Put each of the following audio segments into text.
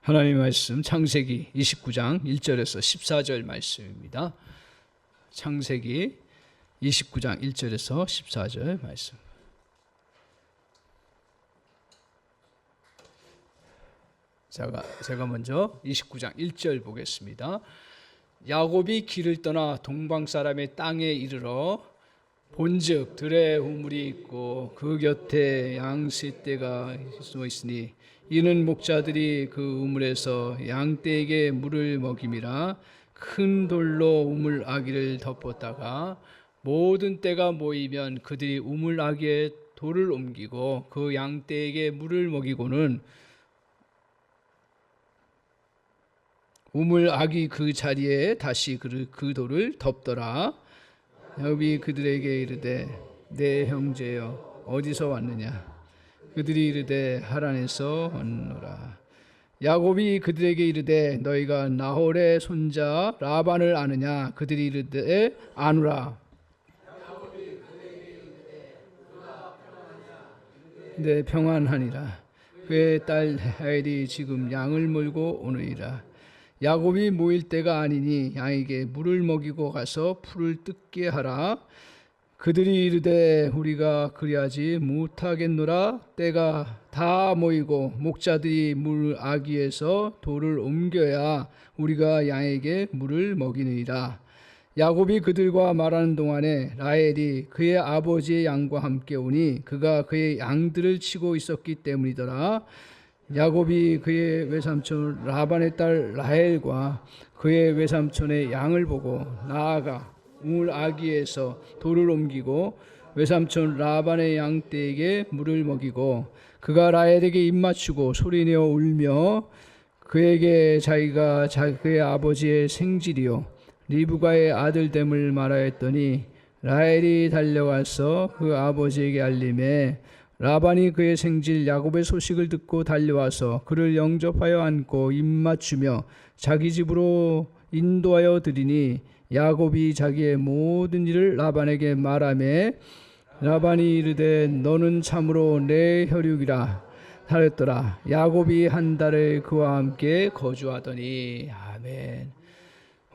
하나님의 말씀 창세기 29장 1절에서 14절 말씀입니다. 창세기 29장 1절에서 14절 말씀. 제가 먼저 29장 1절 보겠습니다. 야곱이 길을 떠나 동방 사람의 땅에 이르러 본즉 들에 우물이 있고 그 곁에 양새떼가 숨어 있으니 이는 목자들이 그 우물에서 양떼에게 물을 먹임이라. 큰 돌로 우물 아기를 덮었다가 모든 떼가 모이면 그들이 우물 아기에 돌을 옮기고 그 양떼에게 물을 먹이고는 우물 아기 그 자리에 다시 그 돌을 덮더라. 야곱이 그들에게 이르되 내 형제여 어디서 왔느냐? 그들이 이르되 하란에서 왔노라. 야곱이 그들에게 이르되 너희가 나홀의 손자 라반을 아느냐? 그들이 이르되 아노라. 네, 평안하니라. 그의 딸 라헬이 지금 양을 몰고 오느니라. 야곱이 모일 때가 아니니 양에게 물을 먹이고 가서 풀을 뜯게 하라. 그들이 이르되 우리가 그리하지 못하겠노라. 때가 다 모이고 목자들이 물 아기에서 돌을 옮겨야 우리가 양에게 물을 먹이느니라. 야곱이 그들과 말하는 동안에 라헬이 그의 아버지의 양과 함께 오니 그가 그의 양들을 치고 있었기 때문이더라. 야곱이 그의 외삼촌 라반의 딸 라헬과 그의 외삼촌의 양을 보고 나아가 우물 아기에서 돌을 옮기고 외삼촌 라반의 양떼에게 물을 먹이고 그가 라헬에게 입맞추고 소리내어 울며 그에게 자기가 그의 아버지의 생질이요 리브가의 아들됨을 말하였더니 라헬이 달려가서 그 아버지에게 알림해 라반이 그의 생질 야곱의 소식을 듣고 달려와서 그를 영접하여 안고 입맞추며 자기 집으로 인도하여 드리니 야곱이 자기의 모든 일을 라반에게 말하며 라반이 이르되 너는 참으로 내 혈육이라 하였더라. 야곱이 한 달을 그와 함께 거주하더니. 아멘.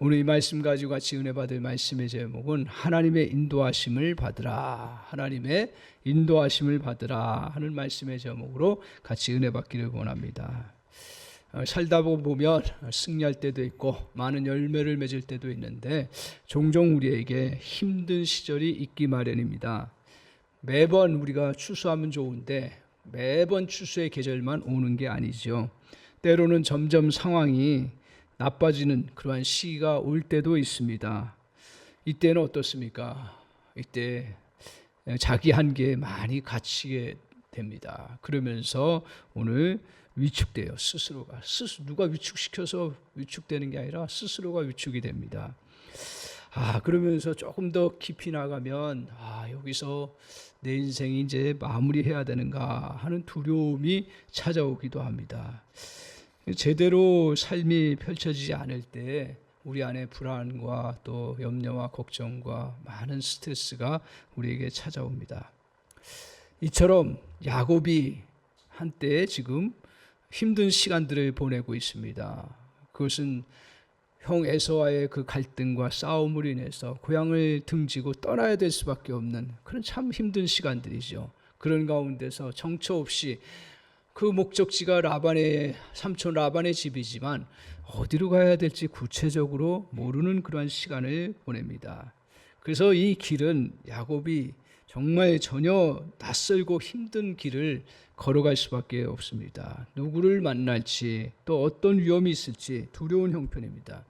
오늘 이 말씀 가지고 같이 은혜 받을 말씀의 제목은 하나님의 인도하심을 받으라. 하나님의 인도하심을 받으라 하는 말씀의 제목으로 같이 은혜 받기를 원합니다. 살다 보면 승리할 때도 있고 많은 열매를 맺을 때도 있는데 종종 우리에게 힘든 시절이 있기 마련입니다. 매번 우리가 추수하면 좋은데 매번 추수의 계절만 오는 게 아니죠. 때로는 점점 상황이 나빠지는 그러한 시기가 올 때도 있습니다. 이때는 어떻습니까? 이때 자기 한계에 많이 갇히게 됩니다. 그러면서 오늘 위축돼요. 스스로가. 누가 위축시켜서 위축되는 게 아니라 스스로가 위축이 됩니다. 그러면서 조금 더 깊이 나가면 여기서 내 인생이 이제 마무리해야 되는가 하는 두려움이 찾아오기도 합니다. 제대로 삶이 펼쳐지지 않을 때 우리 안에 불안과 또 염려와 걱정과 많은 스트레스가 우리에게 찾아옵니다. 이처럼 야곱이 한때 지금 힘든 시간들을 보내고 있습니다. 그것은 형 에서와의 그 갈등과 싸움으로 인해서 고향을 등지고 떠나야 될 수밖에 없는 그런 참 힘든 시간들이죠. 그런 가운데서 정처 없이 그 목적지가 삼촌 라반의 집이지만 어디로 가야 될지 구체적으로 모르는 그러한 시간을 보냅니다. 그래서 이 길은 야곱이 정말 전혀 낯설고 힘든 길을 걸어갈 수밖에 없습니다. 누구를 만날지 또 어떤 위험이 있을지 두려운 형편입니다.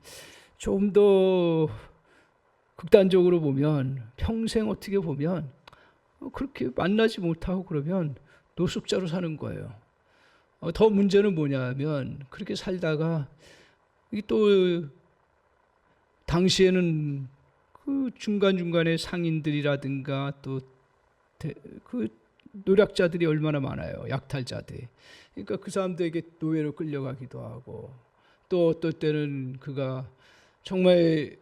좀 더 극단적으로 보면 평생 어떻게 보면 그렇게 만나지 못하고 그러면 노숙자로 사는 거예요. 더 문제는 뭐냐면 그렇게 살다가 또 당시에는 그 중간중간에 상인들이라든가 또 그 노략자들이 얼마나 많아요. 약탈자들이. 그러니까 그 사람들에게 노예로 끌려가기도 하고 또 어떨 때는 그가 정말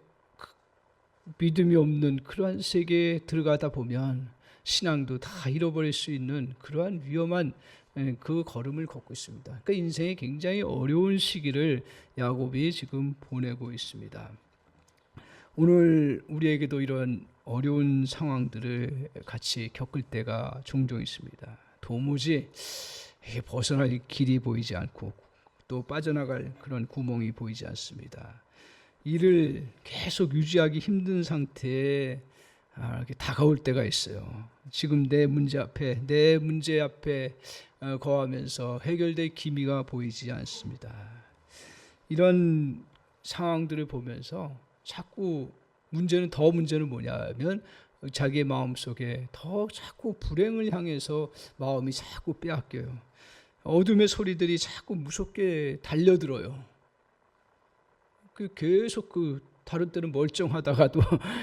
믿음이 없는 그러한 세계에 들어가다 보면 신앙도 다 잃어버릴 수 있는 그러한 위험한 그 걸음을 걷고 있습니다. 그러니까 인생이 굉장히 어려운 시기를 야곱이 지금 보내고 있습니다. 오늘 우리에게도 이런 어려운 상황들을 같이 겪을 때가 종종 있습니다. 도무지 이게 벗어날 길이 보이지 않고 또 빠져나갈 그런 구멍이 보이지 않습니다. 이를 계속 유지하기 힘든 상태에 이렇게 다가올 때가 있어요. 지금 내 문제 앞에 거하면서 해결될 기미가 보이지 않습니다. 이런 상황들을 보면서 자꾸 문제는 뭐냐면 자기의 마음속에 자꾸 불행을 향해서 마음이 자꾸 빼앗겨요. 어둠의 소리들이 자꾸 무섭게 달려들어요. 계속 다른 때는 멀쩡하다가도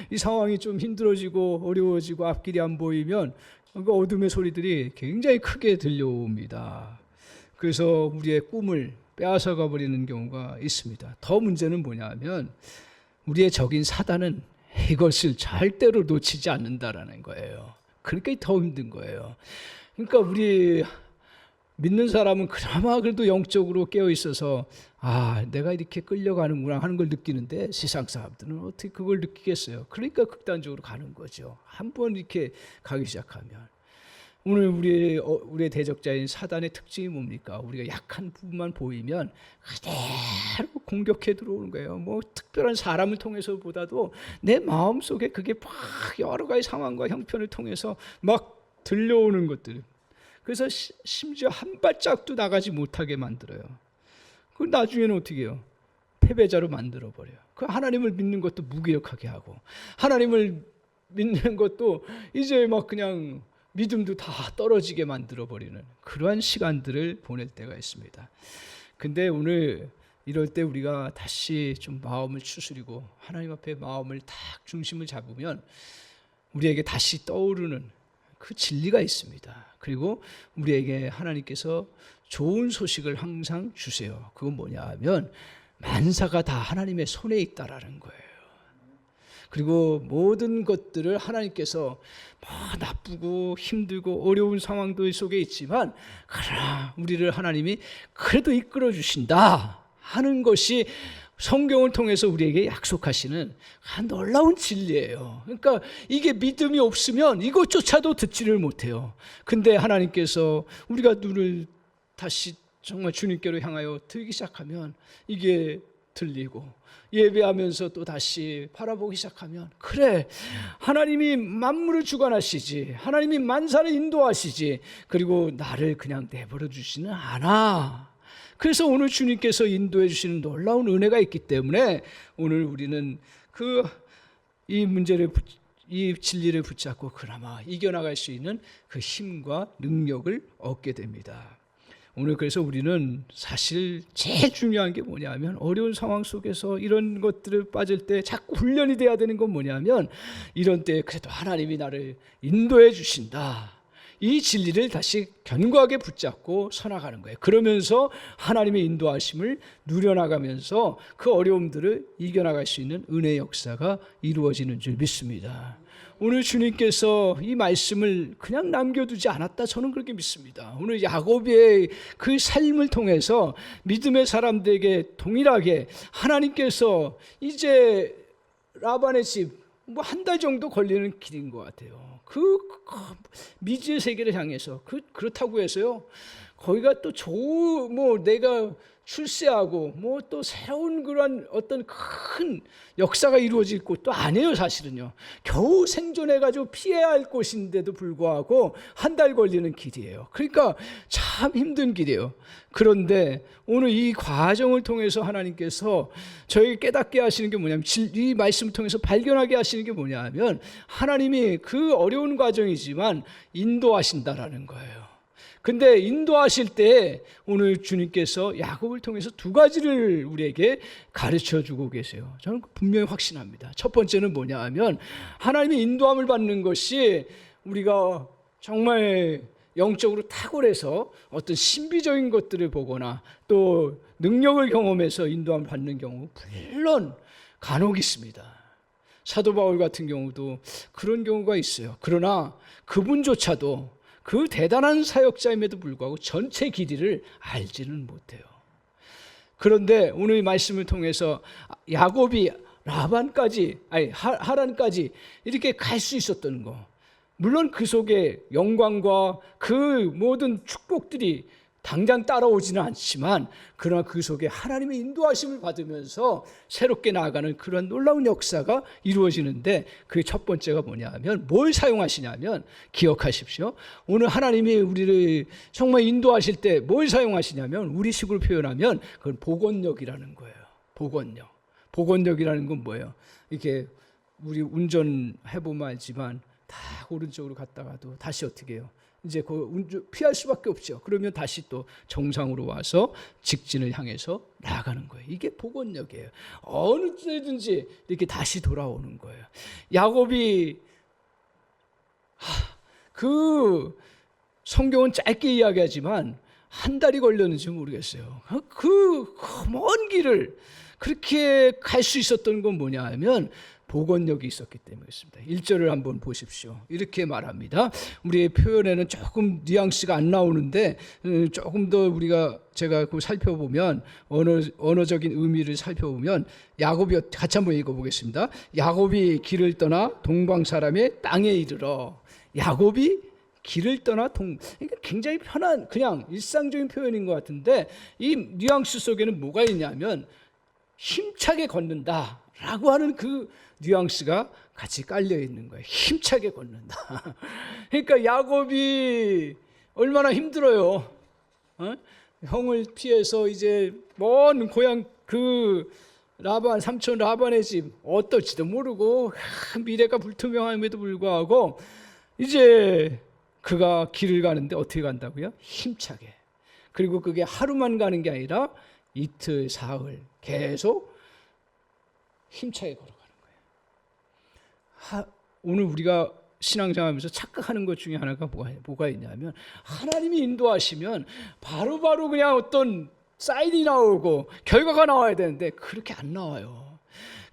이 상황이 좀 힘들어지고 어려워지고 앞길이 안 보이면 그 어둠의 소리들이 굉장히 크게 들려옵니다. 그래서 우리의 꿈을 빼앗아가 버리는 경우가 있습니다. 더 문제는 뭐냐면 우리의 적인 사단은 이것을 절대로 놓치지 않는다라는 거예요. 그러니까 더 힘든 거예요. 그러니까 우리 믿는 사람은 그나마 그래도 영적으로 깨어 있어서 내가 이렇게 끌려가는구나 하는 걸 느끼는데 세상 사람들은 어떻게 그걸 느끼겠어요? 그러니까 극단적으로 가는 거죠. 한번 이렇게 가기 시작하면. 오늘 우리의 대적자인 사단의 특징이 뭡니까? 우리가 약한 부분만 보이면 그대로 공격해 들어오는 거예요. 뭐 특별한 사람을 통해서보다도 내 마음속에 그게 막 여러 가지 상황과 형편을 통해서 막 들려오는 것들. 그래서 심지어 한 발짝도 나가지 못하게 만들어요. 그 나중에는 어떻게 해요? 패배자로 만들어버려요. 그 하나님을 믿는 것도 무기력하게 하고 하나님을 믿는 것도 이제 막 그냥 믿음도 다 떨어지게 만들어버리는 그러한 시간들을 보낼 때가 있습니다. 근데 오늘 이럴 때 우리가 다시 좀 마음을 추스리고 하나님 앞에 마음을 딱 중심을 잡으면 우리에게 다시 떠오르는 그 진리가 있습니다. 그리고 우리에게 하나님께서 좋은 소식을 항상 주세요. 그건 뭐냐 하면 만사가 다 하나님의 손에 있다라는 거예요. 그리고 모든 것들을 하나님께서 나쁘고 힘들고 어려운 상황들 속에 있지만 그러나 우리를 하나님이 그래도 이끌어 주신다 하는 것이 성경을 통해서 우리에게 약속하시는 놀라운 진리예요. 그러니까 이게 믿음이 없으면 이것조차도 듣지를 못해요. 근데 하나님께서 우리가 눈을 다시 정말 주님께로 향하여 들기 시작하면 이게 들리고 예배하면서 또 다시 바라보기 시작하면 그래 하나님이 만물을 주관하시지 하나님이 만사를 인도하시지 그리고 나를 그냥 내버려 주지는 않아. 그래서 오늘 주님께서 인도해 주시는 놀라운 은혜가 있기 때문에 오늘 우리는 이 진리를 붙잡고 그나마 이겨나갈 수 있는 그 힘과 능력을 얻게 됩니다. 오늘 그래서 우리는 사실 제일 중요한 게 뭐냐면 어려운 상황 속에서 이런 것들을 빠질 때 자꾸 훈련이 돼야 되는 건 뭐냐면 이런 때 그래도 하나님이 나를 인도해 주신다. 이 진리를 다시 견고하게 붙잡고 서나가는 거예요. 그러면서 하나님의 인도하심을 누려나가면서 그 어려움들을 이겨나갈 수 있는 은혜의 역사가 이루어지는 줄 믿습니다. 오늘 주님께서 이 말씀을 그냥 남겨두지 않았다 저는 그렇게 믿습니다. 오늘 야곱의 그 삶을 통해서 믿음의 사람들에게 동일하게 하나님께서 이제 라반의 집 한 달 정도 걸리는 길인 것 같아요. 미지의 세계를 향해서 그렇다고 해서요. 거기가 또 내가 출세하고 또 새로운 그런 어떤 큰 역사가 이루어질 곳도 아니에요. 사실은요. 겨우 생존해가지고 피해야 할 곳인데도 불구하고 한 달 걸리는 길이에요. 그러니까 참 힘든 길이에요. 그런데 오늘 이 과정을 통해서 하나님께서 저에게 깨닫게 하시는 게 뭐냐면 이 말씀을 통해서 발견하게 하시는 게 뭐냐면 하나님이 그 어려운 과정이지만 인도하신다라는 거예요. 근데 인도하실 때 오늘 주님께서 야곱을 통해서 두 가지를 우리에게 가르쳐 주고 계세요. 저는 분명히 확신합니다. 첫 번째는 뭐냐 하면 하나님의 인도함을 받는 것이 우리가 정말 영적으로 탁월해서 어떤 신비적인 것들을 보거나 또 능력을 경험해서 인도함을 받는 경우 물론 간혹 있습니다. 사도 바울 같은 경우도 그런 경우가 있어요. 그러나 그분조차도 그 대단한 사역자임에도 불구하고 전체 길이를 알지는 못해요. 그런데 오늘 말씀을 통해서 야곱이 라반까지, 하란까지 이렇게 갈 수 있었던 거, 물론 그 속에 영광과 그 모든 축복들이 당장 따라오지는 않지만, 그러나 그 속에 하나님의 인도하심을 받으면서 새롭게 나아가는 그런 놀라운 역사가 이루어지는데, 그 첫 번째가 뭐냐면, 뭘 사용하시냐면, 기억하십시오. 오늘 하나님이 우리를 정말 인도하실 때 뭘 사용하시냐면, 우리식으로 표현하면 그건 복원력이라는 거예요. 복원력. 복원력이라는 건 뭐예요? 이렇게 우리 운전해보면 알지만 다 오른쪽으로 갔다가도 다시 어떻게 해요? 이제 그 피할 수밖에 없죠. 그러면 다시 또 정상으로 와서 직진을 향해서 나아가는 거예요. 이게 복원력이에요. 어느 때든지 이렇게 다시 돌아오는 거예요. 야곱이 그 성경은 짧게 이야기하지만 한 달이 걸렸는지 모르겠어요. 그 먼 길을 그렇게 갈 수 있었던 건 뭐냐 하면 복원력이 있었기 때문이었습니다. 1절을 한번 보십시오. 이렇게 말합니다. 우리의 표현에는 조금 뉘앙스가 안 나오는데 조금 더 제가 살펴보면 언어적인 의미를 살펴보면 야곱이 같이 한번 읽어보겠습니다. 야곱이 길을 떠나 동방 사람의 땅에 이르러. 야곱이 길을 떠나 그러니까 굉장히 편한 그냥 일상적인 표현인 것 같은데 이 뉘앙스 속에는 뭐가 있냐면 힘차게 걷는다라고 하는 그 뉘앙스가 같이 깔려 있는 거예요. 힘차게 걷는다. 그러니까 야곱이 얼마나 힘들어요. 형을 피해서 이제 먼 고향 그 삼촌 라반의 집 어떨지도 모르고 미래가 불투명함에도 불구하고 이제 그가 길을 가는데 어떻게 간다고요? 힘차게. 그리고 그게 하루만 가는 게 아니라 이틀, 사흘 계속 힘차게 걸어가는 거예요. 오늘 우리가 신앙생활하면서 착각하는 것 중에 하나가 뭐가 있냐면 하나님이 인도하시면 바로바로 그냥 어떤 사인이 나오고 결과가 나와야 되는데 그렇게 안 나와요.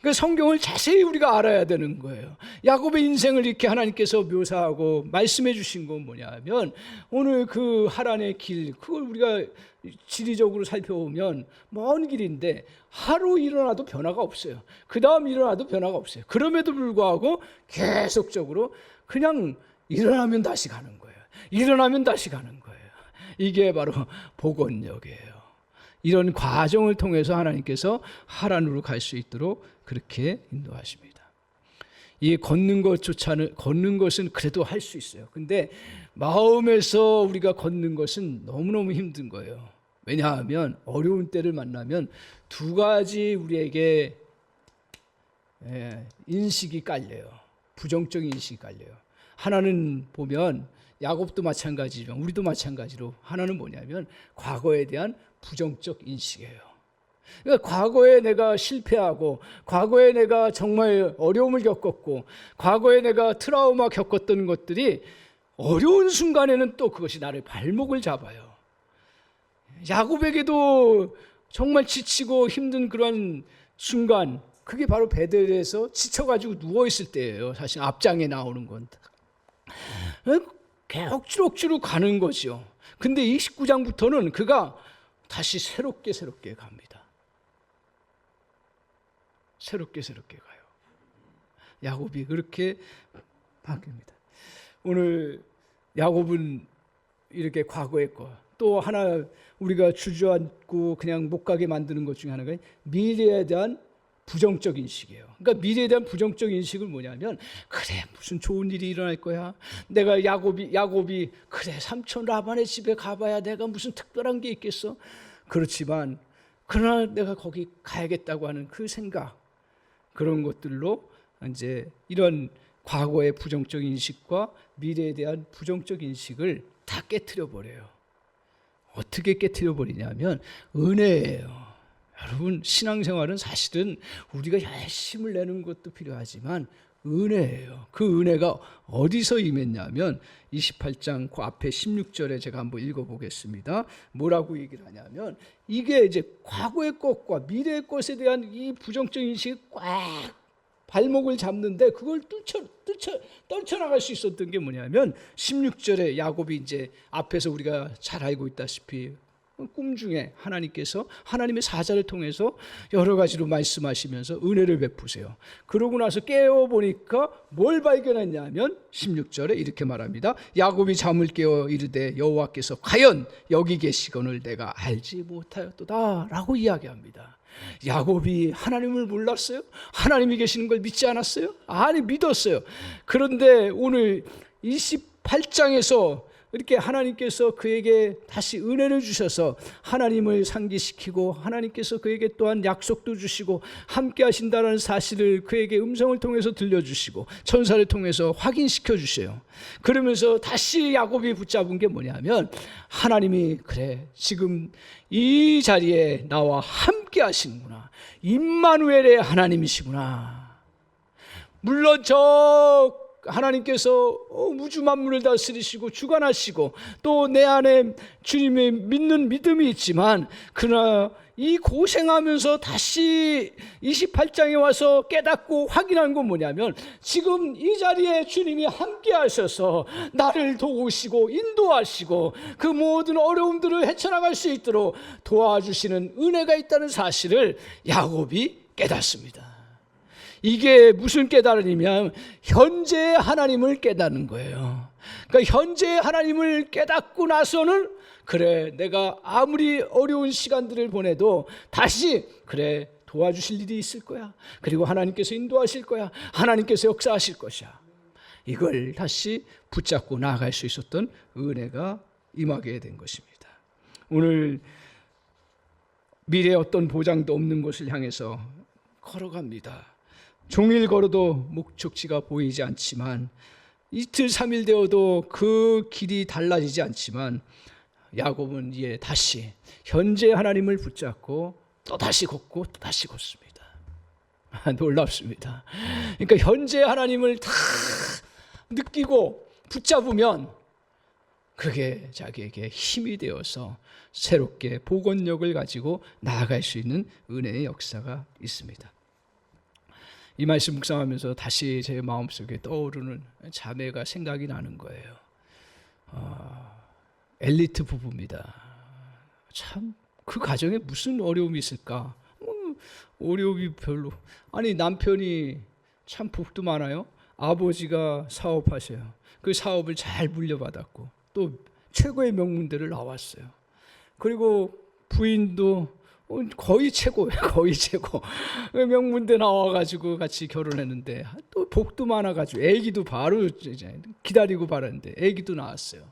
그 성경을 자세히 우리가 알아야 되는 거예요. 야곱의 인생을 이렇게 하나님께서 묘사하고 말씀해 주신 건 뭐냐면 오늘 그 하란의 길, 그걸 우리가 지리적으로 살펴보면 먼 길인데 하루 일어나도 변화가 없어요. 그 다음 일어나도 변화가 없어요. 그럼에도 불구하고 계속적으로 그냥 일어나면 다시 가는 거예요. 일어나면 다시 가는 거예요. 이게 바로 복원력이에요. 이런 과정을 통해서 하나님께서 하란으로 갈 수 있도록 그렇게 인도하십니다. 이 걷는 것은 그래도 할 수 있어요. 근데 마음에서 우리가 걷는 것은 너무너무 힘든 거예요. 왜냐하면 어려운 때를 만나면 두 가지 우리에게 인식이 깔려요. 부정적인 인식이 깔려요. 하나는 보면 야곱도 마찬가지지만 우리도 마찬가지로 하나는 뭐냐면 과거에 대한 부정적 인식이에요. 그러니까 과거에 내가 실패하고 과거에 내가 정말 어려움을 겪었고 과거에 내가 트라우마 겪었던 것들이 어려운 순간에는 또 그것이 나를 발목을 잡아요. 야곱에게도 정말 지치고 힘든 그런 순간, 그게 바로 베델에서 지쳐가지고 누워있을 때예요. 사실 앞장에 나오는 건 억지로 가는 거죠. 근데 29장부터는 그가 다시 새롭게 갑니다. 새롭게 가요. 야곱이 그렇게 바뀝니다. 오늘 야곱은 이렇게 과거의 거, 또 하나 우리가 주저앉고 그냥 못 가게 만드는 것 중에 하나가 미래에 대한 부정적 인식이에요. 그러니까 미래에 대한 부정적 인식은 뭐냐면 그래 무슨 좋은 일이 일어날 거야. 내가 야곱이 그래 삼촌 라반의 집에 가봐야 내가 무슨 특별한 게 있겠어. 그렇지만 그러나 내가 거기 가야겠다고 하는 그 생각, 그런 것들로 이제 이런 과거의 부정적 인식과 미래에 대한 부정적 인식을 다 깨트려 버려요. 어떻게 깨트려 버리냐면 은혜예요. 여러분, 신앙생활은 사실은 우리가 열심을 내는 것도 필요하지만 은혜예요. 그 은혜가 어디서 임했냐면 28장 그 앞에 16절에 제가 한번 읽어보겠습니다. 뭐라고 얘기를 하냐면 이게 이제 과거의 것과 미래의 것에 대한 이 부정적 인식이 꽉 발목을 잡는데 그걸 떨쳐나갈 수 있었던 게 뭐냐면 16절에 야곱이 이제 앞에서 우리가 잘 알고 있다시피 꿈 중에 하나님께서 하나님의 사자를 통해서 여러 가지로 말씀하시면서 은혜를 베푸세요. 그러고 나서 깨어보니까 뭘 발견했냐면 16절에 이렇게 말합니다. 야곱이 잠을 깨어 이르되 여호와께서 과연 여기 계시거늘 내가 알지 못하였도다 라고 이야기합니다. 야곱이 하나님을 몰랐어요? 하나님이 계시는 걸 믿지 않았어요? 아니, 믿었어요. 그런데 오늘 28장에서 이렇게 하나님께서 그에게 다시 은혜를 주셔서 하나님을 상기시키고 하나님께서 그에게 또한 약속도 주시고 함께 하신다는 사실을 그에게 음성을 통해서 들려주시고 천사를 통해서 확인시켜 주세요. 그러면서 다시 야곱이 붙잡은 게 뭐냐면 하나님이 그래 지금 이 자리에 나와 함께 하시는구나. 임마누엘의 하나님이시구나. 물론 저 하나님께서 우주 만물을 다스리시고 주관하시고 또 내 안에 주님의 믿는 믿음이 있지만 그러나 이 고생하면서 다시 28장에 와서 깨닫고 확인한 건 뭐냐면 지금 이 자리에 주님이 함께 하셔서 나를 도우시고 인도하시고 그 모든 어려움들을 헤쳐나갈 수 있도록 도와주시는 은혜가 있다는 사실을 야곱이 깨닫습니다. 이게 무슨 깨달음이냐면 현재의 하나님을 깨닫는 거예요. 그러니까 현재의 하나님을 깨닫고 나서는 그래 내가 아무리 어려운 시간들을 보내도 다시 그래 도와주실 일이 있을 거야. 그리고 하나님께서 인도하실 거야. 하나님께서 역사하실 것이야. 이걸 다시 붙잡고 나아갈 수 있었던 은혜가 임하게 된 것입니다. 오늘 미래에 어떤 보장도 없는 곳을 향해서 걸어갑니다. 종일 걸어도 목적지가 보이지 않지만 이틀 3일 되어도 그 길이 달라지지 않지만 야곱은 이제 다시 현재 하나님을 붙잡고 또 다시 걷고 또 다시 걷습니다. 놀랍습니다. 그러니까 현재 하나님을 다 느끼고 붙잡으면 그게 자기에게 힘이 되어서 새롭게 복원력을 가지고 나아갈 수 있는 은혜의 역사가 있습니다. 이 말씀 묵상하면서 다시 제 마음속에 떠오르는 자매가 생각이 나는 거예요. 엘리트 부부입니다. 참 그 가정에 무슨 어려움이 있을까? 어려움이 별로. 아니 남편이 참 복도 많아요. 아버지가 사업하셔요. 그 사업을 잘 물려받았고 또 최고의 명문대를 나왔어요. 그리고 부인도 거의 최고예요. 거의 최고. 명문대 나와가지고 같이 결혼했는데 또 복도 많아가지고 애기도 바로 이제 기다리고 바랐는데 애기도 나왔어요.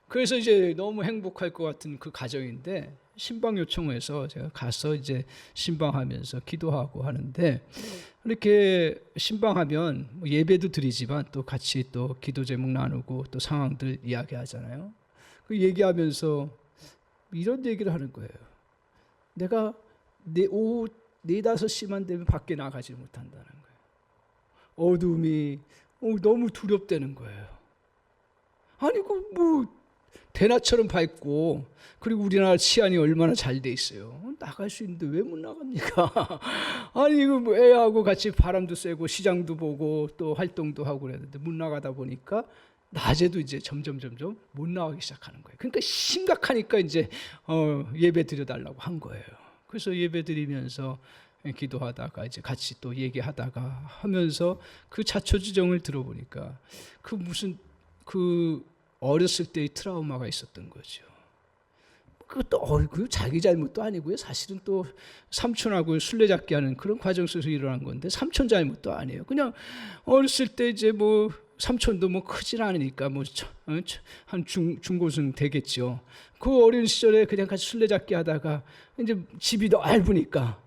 그래서 이제 너무 행복할 것 같은 그 가정인데 신방 요청해서 제가 가서 이제 신방하면서 기도하고 하는데 이렇게 신방하면 예배도 드리지만 또 같이 또 기도 제목 나누고 또 상황들 이야기하잖아요. 그 얘기하면서 이런 얘기를 하는 거예요. 내가 오후 4-5시만 되면 밖에 나가지 못한다는 거예요. 어둠이 너무 두렵다는 거예요. 아니 대낮처럼 밝고 그리고 우리나라 치안이 얼마나 잘 돼 있어요. 나갈 수 있는데 왜 못 나갑니까? 아니 애하고 같이 바람도 쐬고 시장도 보고 또 활동도 하고 그랬는데 못 나가다 보니까 낮에도 이제 점점 못 나가기 시작하는 거예요. 그러니까 심각하니까 이제 예배 드려달라고 한 거예요. 그래서 예배 드리면서 기도하다가 이제 같이 또 얘기하다가 하면서 그 자초지정을 들어보니까 그 어렸을 때의 트라우마가 있었던 거죠. 그것도 그 자기 잘못도 아니고요. 사실은 또 삼촌하고 술래잡기 하는 그런 과정 속에서 일어난 건데 삼촌 잘못도 아니에요. 그냥 어렸을 때 이제 삼촌도 크진 않으니까 한 중고생 되겠죠. 그 어린 시절에 그냥 같이 술래잡기 하다가 이제 집이 넓으니까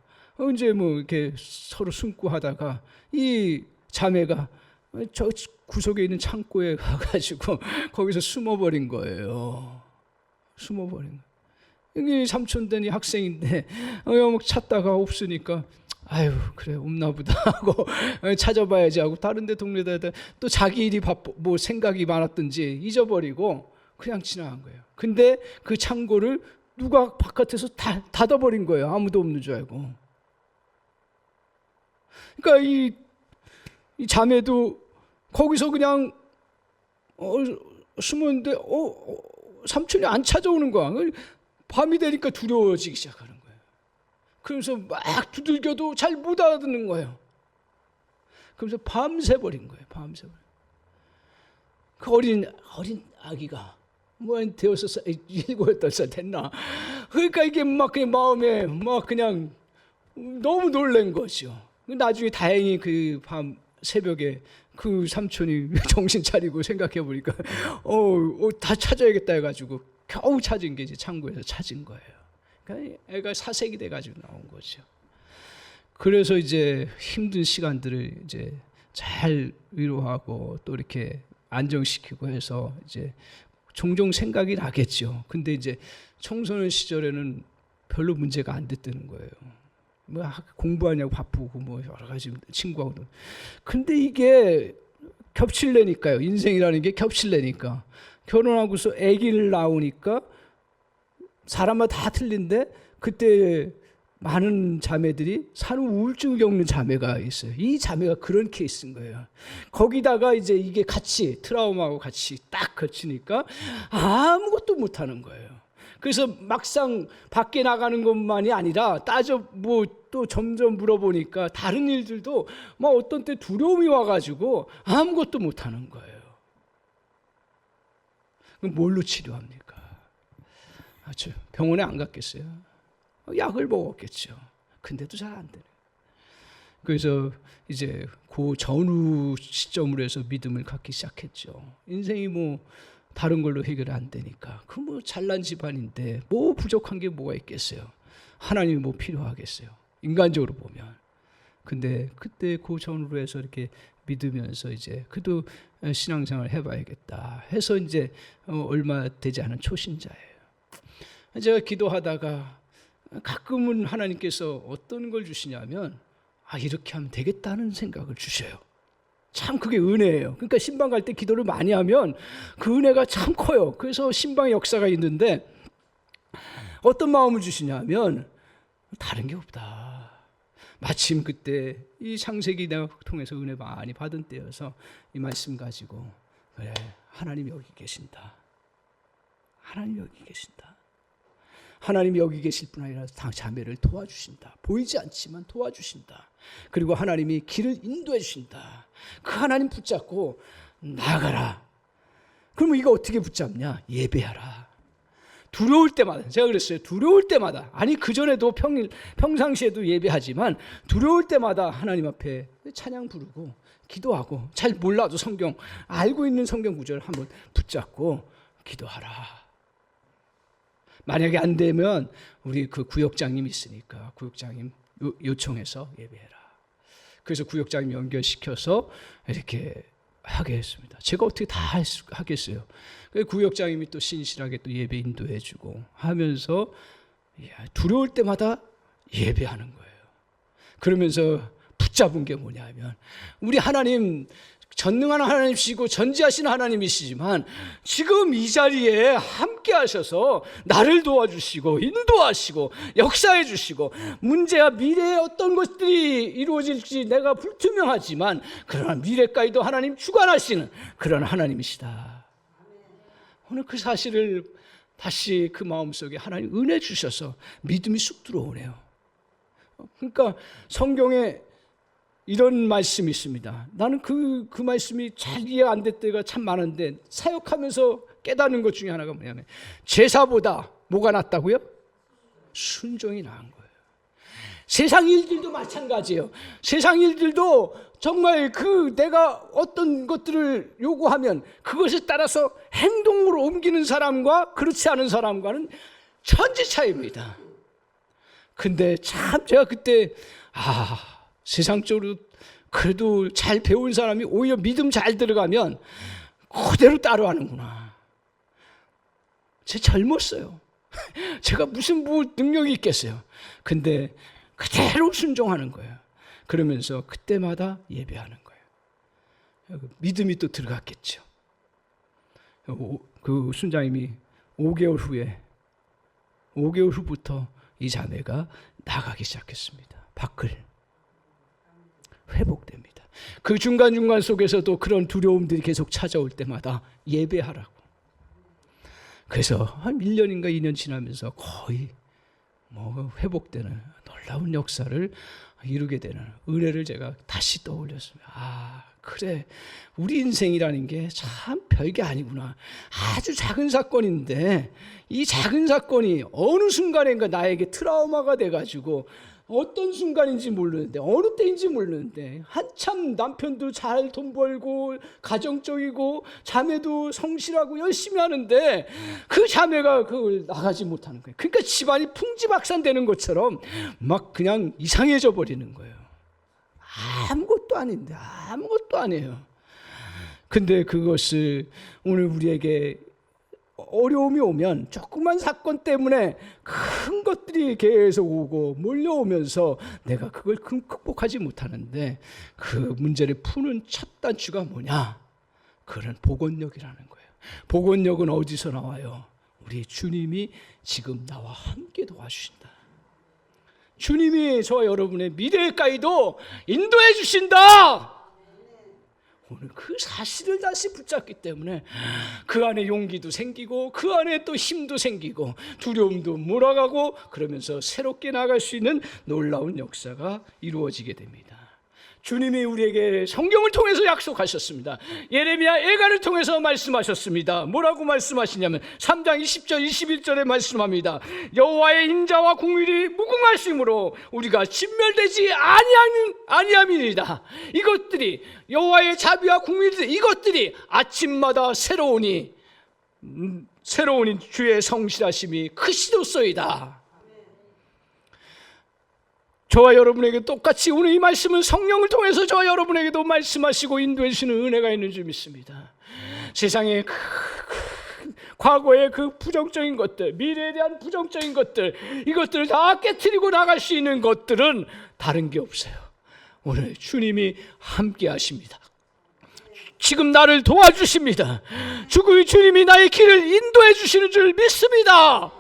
이제 이렇게 서로 숨고 하다가 이 자매가 저 구석에 있는 창고에 가가지고 거기서 숨어버린 거예요. 숨어버린 거예요. 여기 삼촌 되니 학생인데 찾다가 없으니까 아유 그래 없나 보다 하고 찾아봐야지 하고 다른 데 동네다 또 자기 일이 생각이 많았든지 잊어버리고 그냥 지나간 거예요. 근데 그 창고를 누가 바깥에서 닫아버린 거예요. 아무도 없는 줄 알고. 그러니까 이 이 자매도 거기서 그냥 숨었는데 삼촌이 안 찾아오는 거야. 밤이 되니까 두려워지기 시작하는 거예요. 그러면서 막 두들겨도 잘 못 알아듣는 거예요. 그러면서 밤새 버린 거예요. 밤새 버린. 그 어린 아기가 대여섯 살, 7, 8살 됐나. 그러니까 이게 막 그냥 마음에 막 그냥 너무 놀란 거죠. 나중에 다행히 그 밤 새벽에 그 삼촌이 정신 차리고 생각해 보니까 다 찾아야겠다 해가지고 겨우 찾은 게 이제 창고에서 찾은 거예요. 그러니까 애가 사색이 돼가지고 나온 거죠. 그래서 이제 힘든 시간들을 이제 잘 위로하고 또 이렇게 안정시키고 해서 이제 종종 생각이 나겠죠. 근데 이제 청소년 시절에는 별로 문제가 안 됐다는 거예요. 뭐 공부하냐고 바쁘고 뭐 여러 가지 친구하고도. 근데 이게 겹칠래니까요. 인생이라는 게 겹칠래니까. 결혼하고서 아기를 낳으니까 사람마다 다 틀린데 그때 많은 자매들이 산후 우울증을 겪는 자매가 있어요. 이 자매가 그런 케이스인 거예요. 거기다가 이제 이게 같이 트라우마하고 같이 딱 거치니까 아무것도 못하는 거예요. 그래서 막상 밖에 나가는 것만이 아니라 또 점점 물어보니까 다른 일들도 막 어떤 때 두려움이 와가지고 아무것도 못하는 거예요. 그럼 뭘로 치료합니까? 병원에 안 갔겠어요? 약을 먹었겠죠. 근데도 잘 안 되네. 그래서 이제 그 전후 시점으로 해서 믿음을 갖기 시작했죠. 인생이 뭐 다른 걸로 해결이 안 되니까. 그 뭐 잘난 집안인데 뭐 부족한 게 뭐가 있겠어요. 하나님이 뭐 필요하겠어요. 인간적으로 보면. 근데 그때 그 전후로 해서 이렇게 믿으면서 이제 그래도 신앙생활 해봐야겠다 해서 이제 얼마 되지 않은 초신자예요. 제가 기도하다가 가끔은 하나님께서 어떤 걸 주시냐면 이렇게 하면 되겠다는 생각을 주셔요. 참 그게 은혜예요. 그러니까 신방 갈 때 기도를 많이 하면 그 은혜가 참 커요. 그래서 신방의 역사가 있는데 어떤 마음을 주시냐면 다른 게 없다. 마침 그때 이 창세기 내가 통해서 은혜 많이 받은 때여서 이 말씀 가지고 그래, 하나님이 여기 계신다. 하나님이 여기 계신다. 하나님이 여기 계실 뿐 아니라 자매를 도와주신다. 보이지 않지만 도와주신다. 그리고 하나님이 길을 인도해 주신다. 그 하나님 붙잡고 나가라. 그러면 이거 어떻게 붙잡냐? 예배하라. 두려울 때마다, 제가 그랬어요. 두려울 때마다, 아니 그전에도 평상시에도 예배하지만 두려울 때마다 하나님 앞에 찬양 부르고 기도하고, 잘 몰라도 성경 알고 있는 성경 구절을 한번 붙잡고 기도하라. 만약에 안 되면 우리 그 구역장님 있으니까 구역장님 요청해서 예배해라. 그래서 구역장님 연결시켜서 이렇게 하게 했습니다. 제가 어떻게 다 하겠어요. 구역장님이 또 신실하게 또 예배 인도해주고 하면서 두려울 때마다 예배하는 거예요. 그러면서 붙잡은 게 뭐냐면 우리 하나님 전능한 하나님이시고 전지하신 하나님이시지만 지금 이 자리에 함께 하셔서 나를 도와주시고 인도하시고 역사해 주시고 문제와 미래에 어떤 것들이 이루어질지 내가 불투명하지만 그러나 미래까지도 하나님 주관하시는 그런 하나님이시다. 오늘 그 사실을 다시 그 마음속에 하나님 은혜 주셔서 믿음이 쑥 들어오네요. 그러니까 성경에 이런 말씀이 있습니다. 나는 그 말씀이 잘 이해가 안 될 때가 참 많은데 사역하면서 깨닫는 것 중에 하나가 뭐냐면 제사보다 뭐가 낫다고요? 순종이 나은 거예요. 세상 일들도 마찬가지예요. 세상 일들도 정말 내가 어떤 것들을 요구하면 그것에 따라서 행동으로 옮기는 사람과 그렇지 않은 사람과는 천지 차이입니다. 근데 참 제가 그때 세상적으로 그래도 잘 배운 사람이 오히려 믿음 잘 들어가면 그대로 따라하는구나. 제가 젊었어요. 제가 무슨 능력이 있겠어요. 근데 그대로 순종하는 거예요. 그러면서 그때마다 예배하는 거예요. 믿음이 또 들어갔겠죠. 그 순장님이 5개월 후부터 이 자매가 나가기 시작했습니다. 밖을 회복됩니다. 그 중간중간 속에서도 그런 두려움들이 계속 찾아올 때마다 예배하라고. 그래서 한 1년인가 2년 지나면서 거의 회복되는 놀라운 역사를 이루게 되는 은혜를 제가 다시 떠올렸습니다. 그래, 우리 인생이라는 게 참 별게 아니구나. 아주 작은 사건인데 이 작은 사건이 어느 순간인가 나에게 트라우마가 돼가지고 어떤 순간인지 모르는데, 어느 때인지 모르는데, 한참 남편도 잘 돈 벌고 가정적이고 자매도 성실하고 열심히 하는데 그 자매가 그걸 나가지 못하는 거예요. 그러니까 집안이 풍지박산되는 것처럼 막 그냥 이상해져 버리는 거예요. 아무것도 아닌데, 아무것도 아니에요. 근데 그것을 오늘 우리에게 어려움이 오면 조그만 사건 때문에 큰 것들이 계속 오고 몰려오면서 내가 그걸 극복하지 못하는데 그 문제를 푸는 첫 단추가 뭐냐? 그런 복원력이라는 거예요. 복원력은 어디서 나와요? 우리 주님이 지금 나와 함께 도와주신다. 주님이 저와 여러분의 미래일까지도 인도해 주신다. 오늘 그 사실을 다시 붙잡기 때문에 그 안에 용기도 생기고 그 안에 또 힘도 생기고 두려움도 몰아가고 그러면서 새롭게 나갈 수 있는 놀라운 역사가 이루어지게 됩니다. 주님이 우리에게 성경을 통해서 약속하셨습니다. 예레미야 예가를 통해서 말씀하셨습니다. 뭐라고 말씀하시냐면 3장 20절 21절에 말씀합니다. 여호와의 인자와 공의를 무궁하심으로 우리가 진멸되지 아니함이니이다. 이것들이 여호와의 자비와 공의를 이것들이 아침마다 새로우니 주의 성실하심이 크시도소이다. 저와 여러분에게 똑같이 오늘 이 말씀은 성령을 통해서 저와 여러분에게도 말씀하시고 인도해 주시는 은혜가 있는 줄 믿습니다. 세상에 과거의 그 부정적인 것들, 미래에 대한 부정적인 것들, 이것들을 다 깨트리고 나갈 수 있는 것들은 다른 게 없어요. 오늘 주님이 함께 하십니다. 지금 나를 도와주십니다. 주님이 나의 길을 인도해 주시는 줄 믿습니다.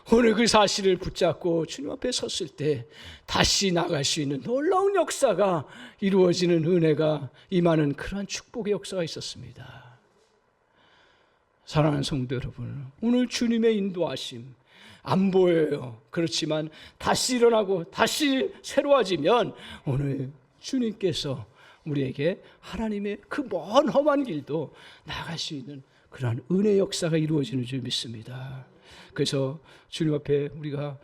오늘 그 사실을 붙잡고 주님 앞에 섰을 때 다시 나갈 수 있는 놀라운 역사가 이루어지는 은혜가 임하는 그러한 축복의 역사가 있었습니다. 사랑하는 성도 여러분, 오늘 주님의 인도하심 안 보여요. 그렇지만 다시 일어나고 다시 새로워지면 오늘 주님께서 우리에게 하나님의 그 먼 험한 길도 나갈 수 있는 그러한 은혜 역사가 이루어지는 줄 믿습니다. 그래서 주님 앞에 우리가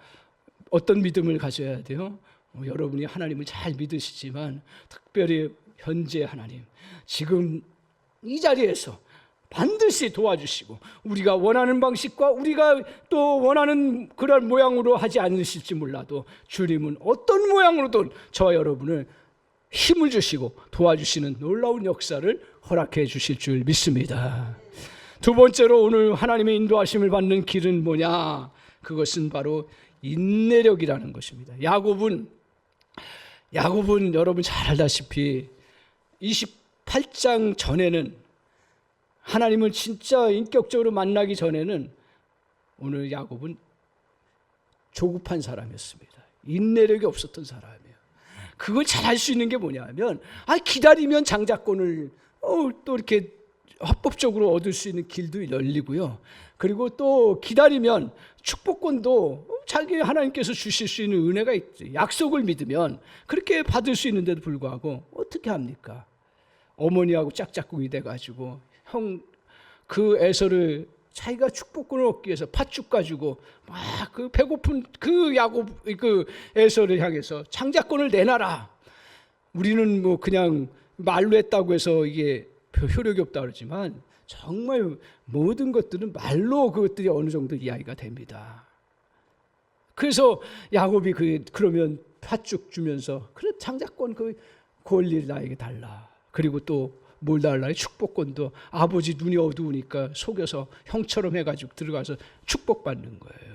어떤 믿음을 가져야 돼요? 여러분이 하나님을 잘 믿으시지만 특별히 현재 하나님 지금 이 자리에서 반드시 도와주시고 우리가 원하는 방식과 우리가 또 원하는 그런 모양으로 하지 않으실지 몰라도 주님은 어떤 모양으로든 저와 여러분을 힘을 주시고 도와주시는 놀라운 역사를 허락해 주실 줄 믿습니다. 두 번째로 오늘 하나님의 인도하심을 받는 길은 뭐냐? 그것은 바로 인내력이라는 것입니다. 야곱은 여러분 잘 알다시피 28장 전에는 하나님을 진짜 인격적으로 만나기 전에는 오늘 야곱은 조급한 사람이었습니다. 인내력이 없었던 사람이에요. 그걸 잘 할 수 있는 게 뭐냐면 기다리면 장자권을 또 이렇게 합법적으로 얻을 수 있는 길도 열리고요. 그리고 또 기다리면 축복권도 자기 하나님께서 주실 수 있는 은혜가 있지. 약속을 믿으면 그렇게 받을 수 있는데도 불구하고 어떻게 합니까? 어머니하고 짝짝꿍이 돼가지고 그 에서를 자기가 축복권을 얻기 위해서 팥죽 가지고 막 그 배고픈 그 야곱 그 에서를 향해서 장자권을 내놔라. 우리는 뭐 그냥 말로 했다고 해서 이게 효력이 없다 그러지만 정말 모든 것들은 말로 그것들이 어느 정도 이야기가 됩니다. 그래서 야곱이 그러면 팥죽 주면서 그래 장자권 그 권리를 나에게 달라. 그리고 또 뭘 달라? 축복권도 아버지 눈이 어두우니까 속여서 형처럼 해가지고 들어가서 축복받는 거예요.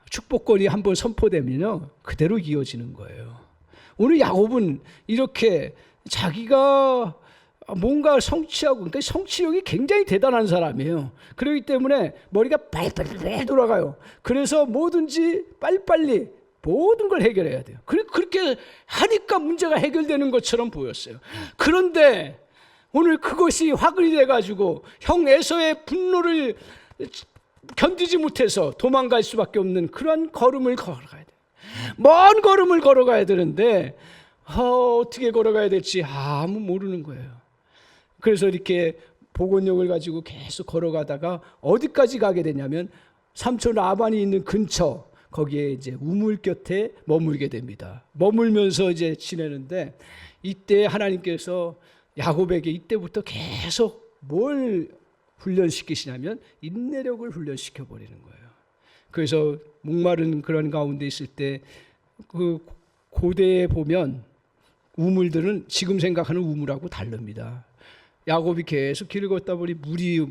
축복권이 한번 선포되면요 그대로 이어지는 거예요. 오늘 야곱은 이렇게 자기가 뭔가 성취하고, 그러니까 성취력이 굉장히 대단한 사람이에요. 그렇기 때문에 머리가 빨리빨리 돌아가요. 그래서 뭐든지 빨리빨리 모든 걸 해결해야 돼요. 그렇게 하니까 문제가 해결되는 것처럼 보였어요. 그런데 오늘 그것이 화근이 돼가지고 형 에서의 분노를 견디지 못해서 도망갈 수밖에 없는 그런 걸음을 걸어가야 돼요. 먼 걸음을 걸어가야 되는데 어떻게 걸어가야 될지 아무 모르는 거예요. 그래서 이렇게 복원력을 가지고 계속 걸어가다가 어디까지 가게 되냐면 삼촌 라반이 있는 근처, 거기에 이제 우물 곁에 머물게 됩니다. 머물면서 이제 지내는데 이때 하나님께서 야곱에게 이때부터 계속 뭘 훈련시키시냐면 인내력을 훈련시켜 버리는 거예요. 그래서 목마른 그런 가운데 있을 때 그 고대에 보면 우물들은 지금 생각하는 우물하고 다릅니다. 야곱이 계속 길을 걷다 보니 물이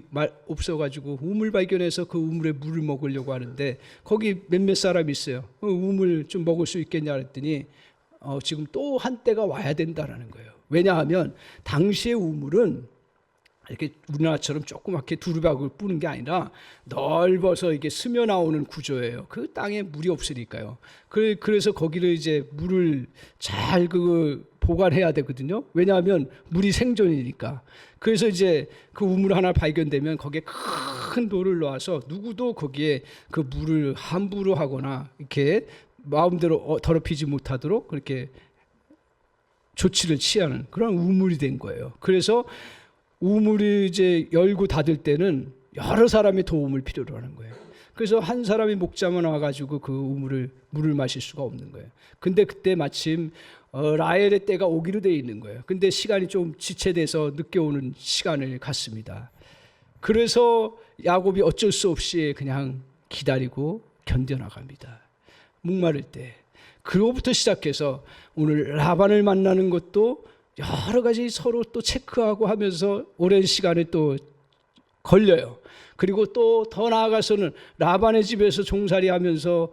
없어가지고 우물 발견해서 그 우물에 물을 먹으려고 하는데 거기 몇몇 사람이 있어요. 우물 좀 먹을 수 있겠냐 그랬더니 지금 또 한때가 와야 된다라는 거예요. 왜냐하면 당시의 우물은 이렇게 우리나라처럼 조그맣게 두루박을 뿌는 게 아니라 넓어서 이게 스며 나오는 구조예요. 그 땅에 물이 없으니까요. 그래서 거기를 이제 물을 잘 보관해야 되거든요. 왜냐하면 물이 생존이니까. 그래서 이제 그 우물 하나 발견되면 거기에 큰 돌을 놓아서 누구도 거기에 그 물을 함부로 하거나 이렇게 마음대로 더럽히지 못하도록 그렇게 조치를 취하는 그런 우물이 된 거예요. 그래서 우물이 이제 열고 닫을 때는 여러 사람의 도움을 필요로 하는 거예요. 그래서 한 사람이 목자만 와가지고 그 물을 마실 수가 없는 거예요. 근데 그때 마침 라헬의 때가 오기로 돼 있는 거예요. 근데 시간이 좀 지체돼서 늦게 오는 시간을 갖습니다. 그래서 야곱이 어쩔 수 없이 그냥 기다리고 견뎌나갑니다. 목마를 때. 그로부터 시작해서 오늘 라반을 만나는 것도 여러 가지 서로 또 체크하고 하면서 오랜 시간이 또 걸려요. 그리고 또 더 나아가서는 라반의 집에서 종살이 하면서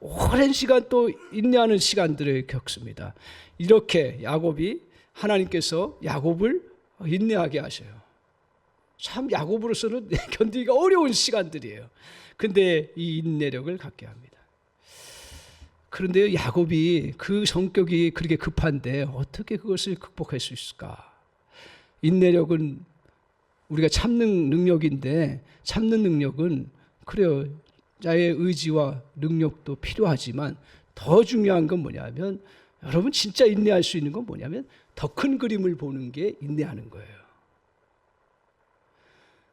오랜 시간 또 인내하는 시간들을 겪습니다. 이렇게 야곱이 하나님께서 야곱을 인내하게 하셔요. 참 야곱으로서는 견디기가 어려운 시간들이에요. 근데 이 인내력을 갖게 합니다. 그런데 야곱이 그 성격이 그렇게 급한데 어떻게 그것을 극복할 수 있을까? 인내력은 우리가 참는 능력인데 참는 능력은 그래요. 자의 의지와 능력도 필요하지만 더 중요한 건 뭐냐면 여러분 진짜 인내할 수 있는 건 뭐냐면 더 큰 그림을 보는 게 인내하는 거예요.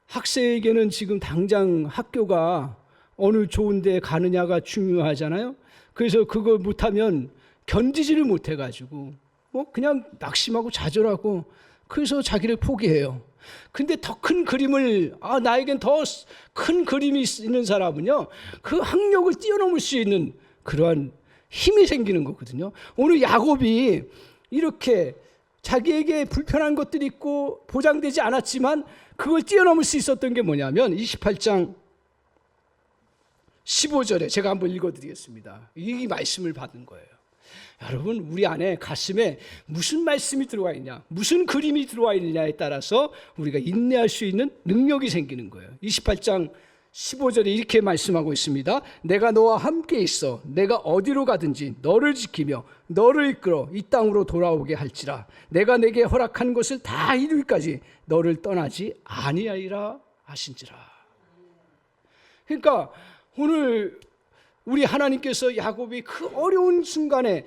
학생에게는 지금 당장 학교가 어느 좋은 데 가느냐가 중요하잖아요. 그래서 그거 못하면 견디지를 못해가지고 그냥 낙심하고 좌절하고 그래서 자기를 포기해요. 근데 더 큰 그림을 나에겐 더 큰 그림이 있는 사람은요 그 학력을 뛰어넘을 수 있는 그러한 힘이 생기는 거거든요. 오늘 야곱이 이렇게 자기에게 불편한 것들이 있고 보장되지 않았지만 그걸 뛰어넘을 수 있었던 게 뭐냐면 28장 15절에 제가 한번 읽어드리겠습니다. 이 말씀을 받은 거예요. 여러분 우리 안에 가슴에 무슨 말씀이 들어와 있냐 무슨 그림이 들어와 있느냐에 따라서 우리가 인내할 수 있는 능력이 생기는 거예요. 28장 15절에 이렇게 말씀하고 있습니다. 내가 너와 함께 있어 내가 어디로 가든지 너를 지키며 너를 이끌어 이 땅으로 돌아오게 할지라 내가 내게 허락한 것을 다 이루기까지 너를 떠나지 아니하리라 하신지라. 그러니까 오늘 우리 하나님께서 야곱이 그 어려운 순간에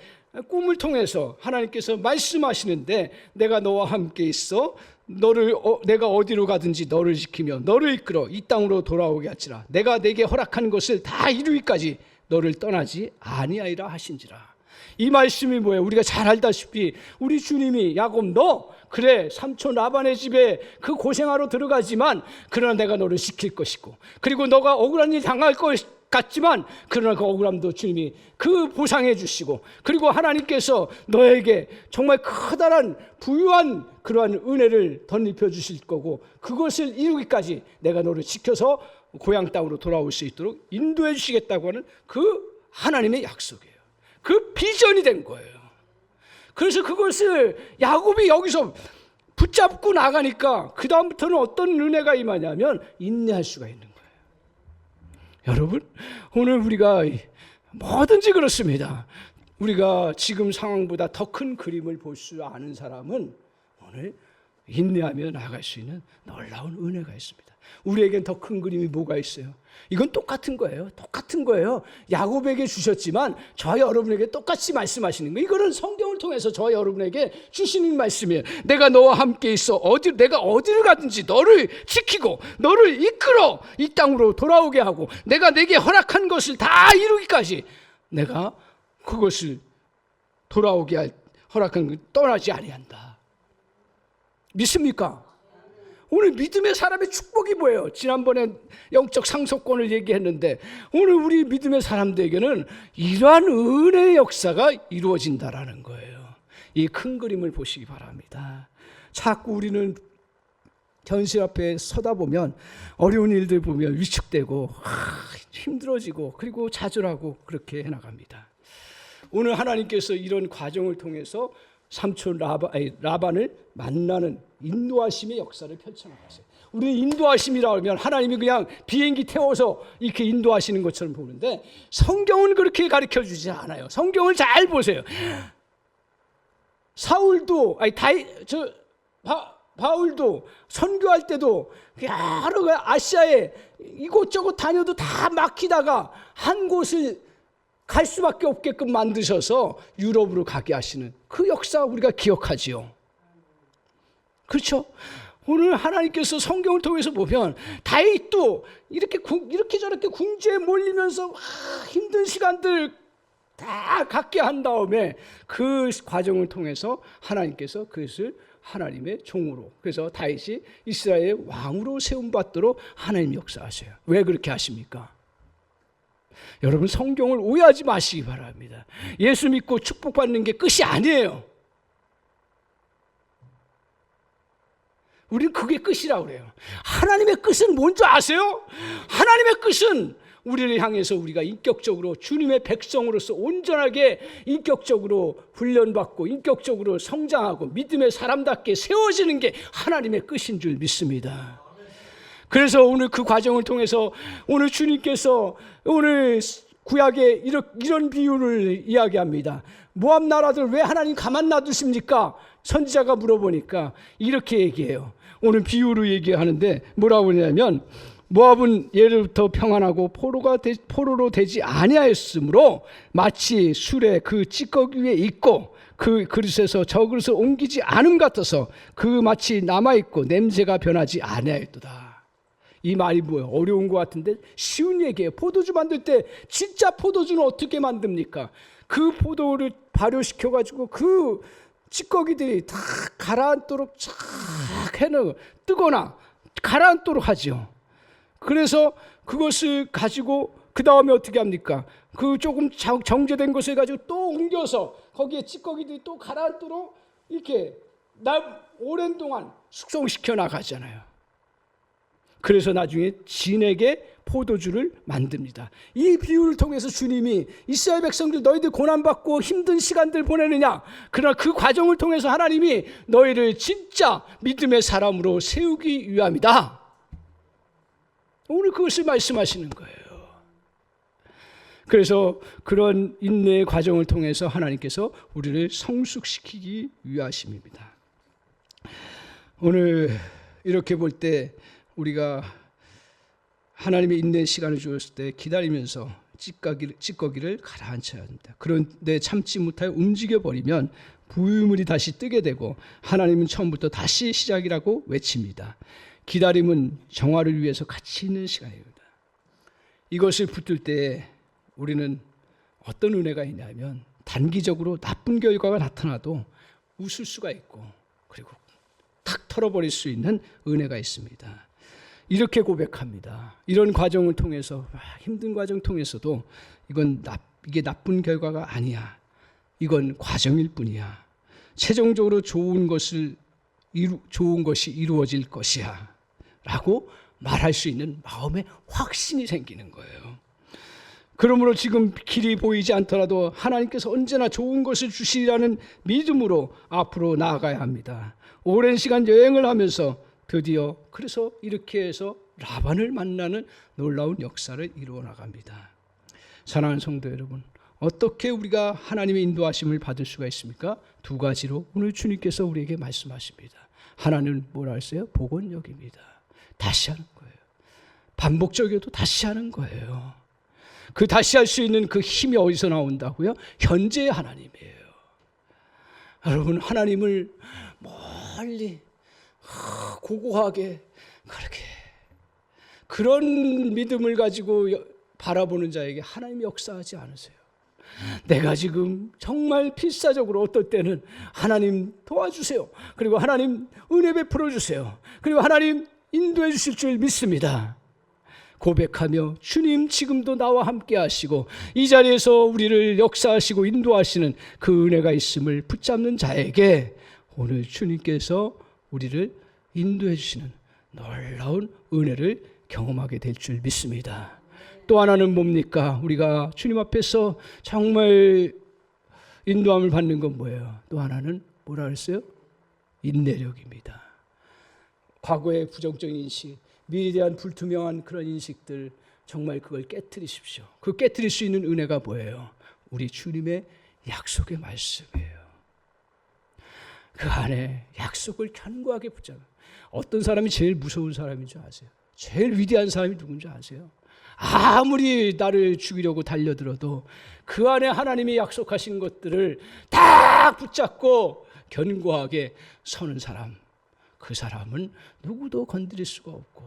꿈을 통해서 하나님께서 말씀하시는데 내가 너와 함께 있어 내가 어디로 가든지 너를 지키며 너를 이끌어 이 땅으로 돌아오게 할지라 내가 내게 허락한 것을 다 이루기까지 너를 떠나지 아니하리라 하신지라. 이 말씀이 뭐예요? 우리가 잘 알다시피 우리 주님이 야곱 너 그래 삼촌 라반의 집에 그 고생하러 들어가지만 그러나 내가 너를 지킬 것이고 그리고 너가 억울한 일 당할 것 같지만 그러나 그 억울함도 주님이 그 보상해 주시고 그리고 하나님께서 너에게 정말 커다란 부유한 그러한 은혜를 덧입혀 주실 거고 그것을 이루기까지 내가 너를 지켜서 고향 땅으로 돌아올 수 있도록 인도해 주시겠다고 하는 그 하나님의 약속이에요. 그 비전이 된 거예요. 그래서 그것을 야곱이 여기서 붙잡고 나가니까 그 다음부터는 어떤 은혜가 임하냐면 인내할 수가 있는 거예요. 여러분 오늘 우리가 뭐든지 그렇습니다. 우리가 지금 상황보다 더 큰 그림을 볼 수 아는 사람은 오늘 인내하며 나아갈 수 있는 놀라운 은혜가 있습니다. 우리에겐 더 큰 그림이 뭐가 있어요? 이건 똑같은 거예요. 똑같은 거예요. 야곱에게 주셨지만 저와 여러분에게 똑같이 말씀하시는 거예요. 이거는 성경을 통해서 저와 여러분에게 주시는 말씀이에요. 내가 너와 함께 있어. 내가 어디를 가든지 너를 지키고 너를 이끌어 이 땅으로 돌아오게 하고 내가 내게 허락한 것을 다 이루기까지 내가 그것을 돌아오게 허락한 걸 떠나지 아니한다. 믿습니까? 오늘 믿음의 사람의 축복이 뭐예요? 지난번에 영적 상속권을 얘기했는데 오늘 우리 믿음의 사람들에게는 이러한 은혜의 역사가 이루어진다라는 거예요. 이 큰 그림을 보시기 바랍니다. 자꾸 우리는 현실 앞에 서다 보면 어려운 일들 보면 위축되고 힘들어지고 그리고 좌절하고 그렇게 해나갑니다. 오늘 하나님께서 이런 과정을 통해서 삼촌 라반을 만나는 인도하심의 역사를 펼쳐나가세요. 우리 인도하심이라고 하면 하나님이 그냥 비행기 태워서 이렇게 인도하시는 것처럼 보는데 성경은 그렇게 가르쳐주지 않아요. 성경을 잘 보세요. 바울도 선교할 때도 여러 아시아에 이곳저곳 다녀도 다 막히다가 한 곳을 갈 수밖에 없게끔 만드셔서 유럽으로 가게 하시는 그 역사 우리가 기억하지요. 그렇죠? 오늘 하나님께서 성경을 통해서 보면 다윗도 이렇게 저렇게 궁지에 몰리면서 힘든 시간들 다 갖게 한 다음에 그 과정을 통해서 하나님께서 그것을 하나님의 종으로, 그래서 다윗이 이스라엘의 왕으로 세움받도록 하나님 역사하세요. 왜 그렇게 하십니까? 여러분 성경을 오해하지 마시기 바랍니다. 예수 믿고 축복받는 게 끝이 아니에요. 우리는 그게 끝이라고 그래요. 하나님의 끝은 뭔지 아세요? 하나님의 끝은 우리를 향해서 우리가 인격적으로 주님의 백성으로서 온전하게 인격적으로 훈련받고 인격적으로 성장하고 믿음의 사람답게 세워지는 게 하나님의 끝인 줄 믿습니다. 그래서 오늘 그 과정을 통해서 오늘 주님께서 오늘 구약에 이런 비유를 이야기합니다. 모압 나라들 왜 하나님 가만 놔두십니까? 선지자가 물어보니까 이렇게 얘기해요. 오늘 비유로 얘기하는데 뭐라고 하냐면 모압은 예로부터 평안하고 포로로 되지 아니하였으므로 마치 술에 그 찌꺼기 위에 있고 그 그릇에서 저 그릇을 옮기지 않음 같아서 그 마치 남아있고 냄새가 변하지 아니하였도다. 이 말이 뭐예요? 어려운 것 같은데 쉬운 얘기예요. 포도주 만들 때 진짜 포도주는 어떻게 만듭니까? 그 포도를 발효시켜가지고 그 찌꺼기들이 다 가라앉도록 쫙 해놓고 뜨거나 가라앉도록 하죠. 그래서 그것을 가지고 그 다음에 어떻게 합니까? 그 조금 정제된 것을 가지고 또 옮겨서 거기에 찌꺼기들이 또 가라앉도록 이렇게 오랜 동안 숙성시켜 나가잖아요. 그래서 나중에 진에게 포도주를 만듭니다. 이 비유를 통해서 주님이 이스라엘 백성들 너희들 고난받고 힘든 시간들 보내느냐? 그러나 그 과정을 통해서 하나님이 너희를 진짜 믿음의 사람으로 세우기 위함이다. 오늘 그것을 말씀하시는 거예요. 그래서 그런 인내의 과정을 통해서 하나님께서 우리를 성숙시키기 위하심입니다. 오늘 이렇게 볼 때 우리가 하나님의 인내의 시간을 주었을 때 기다리면서 찌꺼기를 가라앉혀야 합니다. 그런데 참지 못하여 움직여버리면 부유물이 다시 뜨게 되고 하나님은 처음부터 다시 시작이라고 외칩니다. 기다림은 정화를 위해서 가치 있는 시간입니다. 이것을 붙들 때 우리는 어떤 은혜가 있냐면 단기적으로 나쁜 결과가 나타나도 웃을 수가 있고 그리고 탁 털어버릴 수 있는 은혜가 있습니다. 이렇게 고백합니다. 이런 과정을 통해서 힘든 과정 통해서도 이게 나쁜 결과가 아니야. 이건 과정일 뿐이야. 최종적으로 좋은 것이 이루어질 것이야. 라고 말할 수 있는 마음의 확신이 생기는 거예요. 그러므로 지금 길이 보이지 않더라도 하나님께서 언제나 좋은 것을 주시리라는 믿음으로 앞으로 나아가야 합니다. 오랜 시간 여행을 하면서 드디어 그래서 이렇게 해서 라반을 만나는 놀라운 역사를 이루어 나갑니다. 사랑하는 성도 여러분, 어떻게 우리가 하나님의 인도하심을 받을 수가 있습니까? 두 가지로 오늘 주님께서 우리에게 말씀하십니다. 하나는 뭐라 했어요? 복원력입니다. 다시 하는 거예요. 반복적이어도 다시 하는 거예요. 그 다시 할 수 있는 그 힘이 어디서 나온다고요? 현재의 하나님이에요. 여러분, 하나님을 멀리 고고하게 그렇게 그런 믿음을 가지고 바라보는 자에게 하나님이 역사하지 않으세요. 내가 지금 정말 필사적으로 어떨 때는 하나님 도와주세요. 그리고 하나님 은혜 베풀어 주세요. 그리고 하나님 인도해 주실 줄 믿습니다. 고백하며 주님 지금도 나와 함께 하시고 이 자리에서 우리를 역사하시고 인도하시는 그 은혜가 있음을 붙잡는 자에게 오늘 주님께서 우리를 인도해 주시는 놀라운 은혜를 경험하게 될 줄 믿습니다. 또 하나는 뭡니까? 우리가 주님 앞에서 정말 인도함을 받는 건 뭐예요? 또 하나는 뭐라 그랬어요? 인내력입니다. 과거의 부정적인 인식, 미래에 대한 불투명한 그런 인식들, 정말 그걸 깨트리십시오. 그 깨트릴 수 있는 은혜가 뭐예요? 우리 주님의 약속의 말씀이에요. 그 안에 약속을 견고하게 붙잡아요. 어떤 사람이 제일 무서운 사람인 줄 아세요? 제일 위대한 사람이 누군지 아세요? 아무리 나를 죽이려고 달려들어도 그 안에 하나님이 약속하신 것들을 딱 붙잡고 견고하게 서는 사람, 그 사람은 누구도 건드릴 수가 없고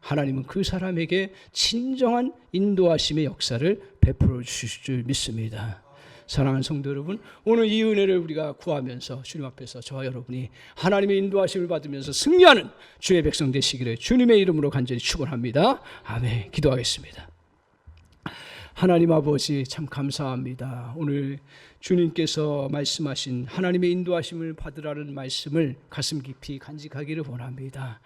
하나님은 그 사람에게 진정한 인도하심의 역사를 베풀어 주실 줄 믿습니다. 사랑하는 성도 여러분, 오늘 이 은혜를 우리가 구하면서 주님 앞에서 저와 여러분이 하나님의 인도하심을 받으면서 승리하는 주의 백성 되시기를 주님의 이름으로 간절히 축원합니다. 아멘. 기도하겠습니다. 하나님 아버지, 참 감사합니다. 오늘 주님께서 말씀하신 하나님의 인도하심을 받으라는 말씀을 가슴 깊이 간직하기를 원합니다.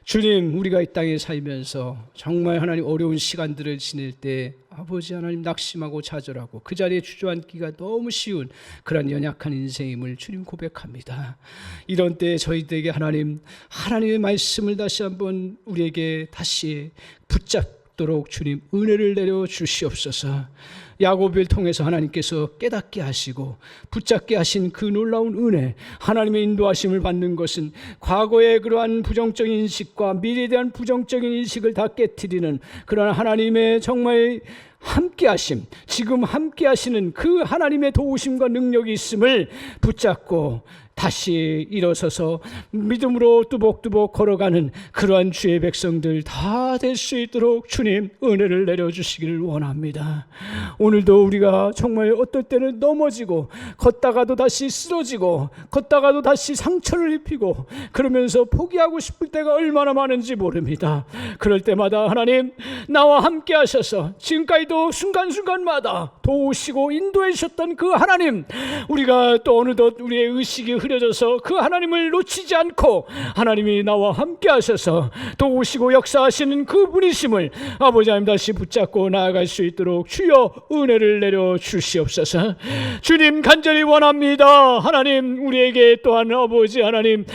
주님, 우리가 이 땅에 살면서 정말 하나님 어려운 시간들을 지낼 때 아버지 하나님 낙심하고 좌절하고 그 자리에 주저앉기가 너무 쉬운 그런 연약한 인생임을 주님 고백합니다. 이런 때 저희들에게 하나님의 말씀을 다시 한번 우리에게 다시 붙잡도록 주님 은혜를 내려 주시옵소서. 야고보를 통해서 하나님께서 깨닫게 하시고 붙잡게 하신 그 놀라운 은혜, 하나님의 인도하심을 받는 것은 과거의 그러한 부정적인 인식과 미래에 대한 부정적인 인식을 다 깨트리는 그러한 하나님의 정말 함께하심, 지금 함께하시는 그 하나님의 도우심과 능력이 있음을 붙잡고 다시 일어서서 믿음으로 뚜벅뚜벅 걸어가는 그러한 주의 백성들 다 될 수 있도록 주님 은혜를 내려주시기를 원합니다. 오늘도 우리가 정말 어떨 때는 넘어지고 걷다가도 다시 쓰러지고 걷다가도 다시 상처를 입히고 그러면서 포기하고 싶을 때가 얼마나 많은지 모릅니다. 그럴 때마다 하나님 나와 함께 하셔서 지금까지도 순간순간마다 도우시고 인도해 주셨던 그 하나님, 우리가 또 어느덧 우리의 의식이 흐려져서 그 하나님을 놓치지 않고 하나님이 나와 함께 하셔서 도우시고 역사하시는 그 분이심을 아버지 하나님 다시 붙잡고 나아갈 수 있도록 주여 은혜를 내려 주시옵소서. 주님 간절히 원합니다. 하나님 우리에게 또한 아버지 하나님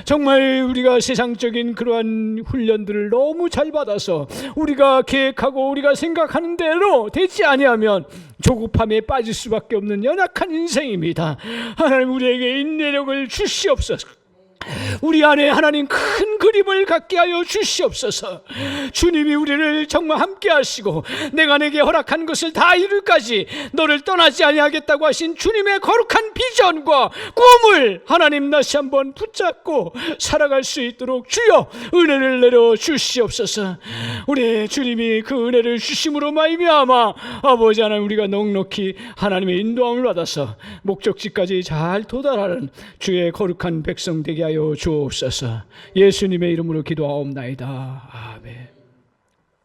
정말 우리가 세상적인 그러한 훈련들을 너무 잘 받아서 우리가 계획하고 우리가 생각하는 대로 되지 아니하면 조급함에 빠질 수밖에 없는 연약한 인생입니다. 하나님 우리에게 인내력을 주시옵소서. 우리 안에 하나님 큰 그림을 갖게 하여 주시옵소서. 주님이 우리를 정말 함께 하시고 내가 내게 허락한 것을 다 이룰까지 너를 떠나지 아니하겠다고 하신 주님의 거룩한 비전과 꿈을 하나님 다시 한번 붙잡고 살아갈 수 있도록 주여 은혜를 내려 주시옵소서. 우리 주님이 그 은혜를 주심으로 말미암아 아버지 하나님 우리가 넉넉히 하나님의 인도함을 받아서 목적지까지 잘 도달하는 주의 거룩한 백성 되게 하여 주옵소서. 예수님의 이름으로 기도하옵나이다. 아멘.